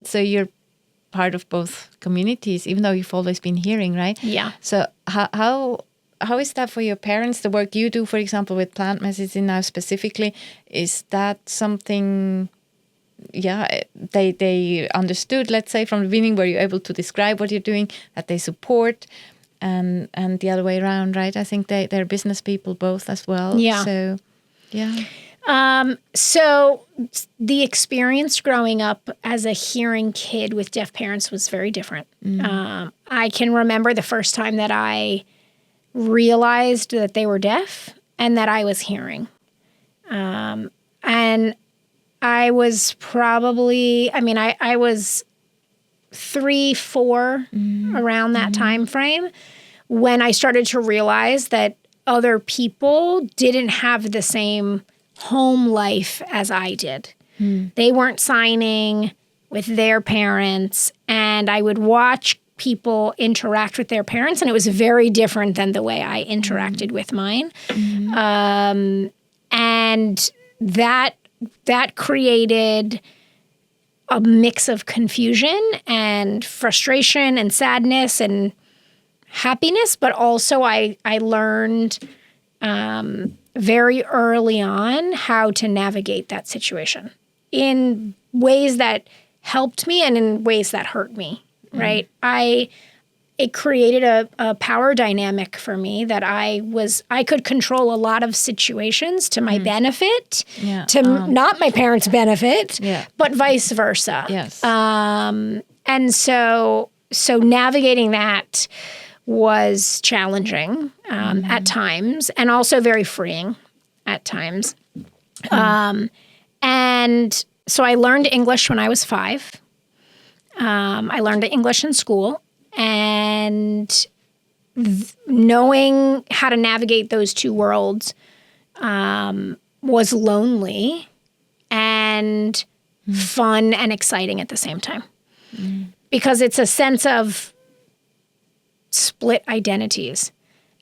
so you're part of both communities, even though you've always been hearing, right? Yeah. So how is that for your parents? The work you do, for example, with plant medicine now specifically, is that something? Yeah, they understood. Let's say from the beginning, were you able to describe what you're doing, that they support, and the other way around, right? I think they're business people both as well. Yeah. So, yeah. So the experience growing up as a hearing kid with deaf parents was very different. I can remember the first time that I realized that they were deaf and that I was hearing. And I was probably, I was 3, 4 around that time frame when I started to realize that other people didn't have the same home life as I did. They weren't signing with their parents, and I would watch people interact with their parents, and it was very different than the way I interacted with mine. And that created a mix of confusion and frustration and sadness and happiness, but also I learned very early on how to navigate that situation in ways that helped me and in ways that hurt me, right? It created a power dynamic for me that I could control a lot of situations to my benefit, not my parents' benefit, but vice versa. Yes. And so navigating that was challenging at times, and also very freeing at times. And so I learned English when I was 5. I learned English in school, and knowing how to navigate those two worlds was lonely and fun and exciting at the same time. Because it's a sense of split identities.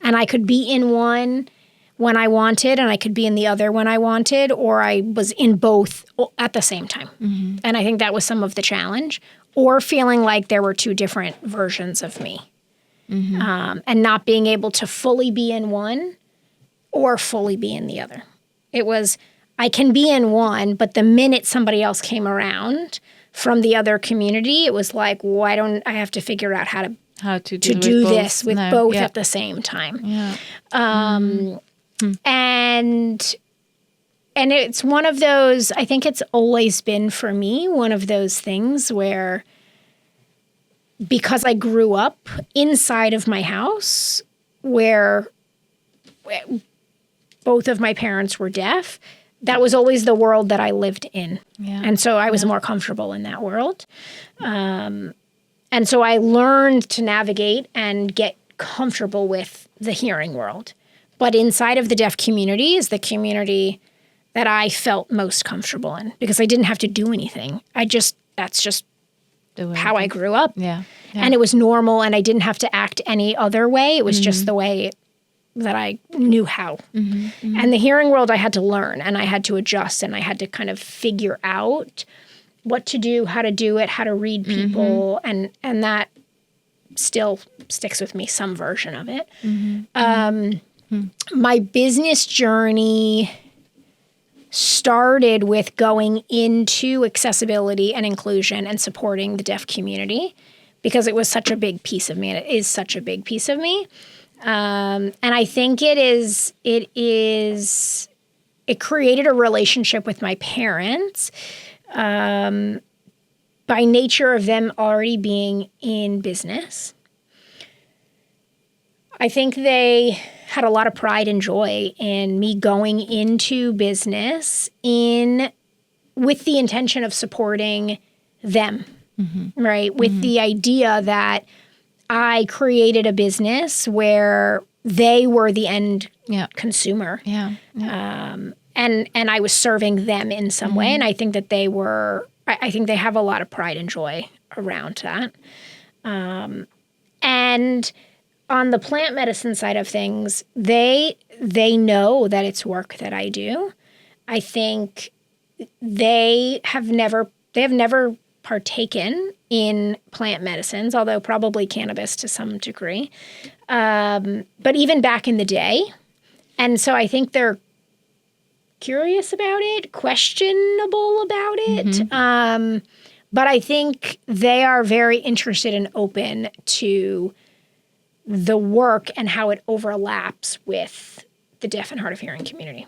And I could be in one when I wanted, and I could be in the other when I wanted, or I was in both at the same time. And I think that was some of the challenge, or feeling like there were two different versions of me. And not being able to fully be in one or fully be in the other. It was, I can be in one, but the minute somebody else came around from the other community, it was like, why don't I have to figure out how to do this with both at the same time? And it's one of those, I think it's always been for me, one of those things where, because I grew up inside of my house where both of my parents were deaf, that was always the world that I lived in. And so I was more comfortable in that world. And so I learned to navigate and get comfortable with the hearing world. But inside of the deaf community is the community that I felt most comfortable in, because I didn't have to do anything. That's just how I grew up. And it was normal, and I didn't have to act any other way. It was just the way that I knew how. And the hearing world I had to learn, and I had to adjust, and I had to kind of figure out what to do, how to do it, how to read people, and that still sticks with me, some version of it. My business journey started with going into accessibility and inclusion and supporting the deaf community, because it was such a big piece of me, and it is such a big piece of me. And I think it created a relationship with my parents, by nature of them already being in business. I think they had a lot of pride and joy in me going into business with the intention of supporting them, right? With the idea that I created a business where they were the end consumer. And I was serving them in some way. And I think that I think they have a lot of pride and joy around that. And on the plant medicine side of things, they know that it's work that I do. I think they have never partaken in plant medicines, although probably cannabis to some degree, but even back in the day. And so I think they're curious about it, questionable about it. But I think they are very interested and open to the work and how it overlaps with the deaf and hard of hearing community.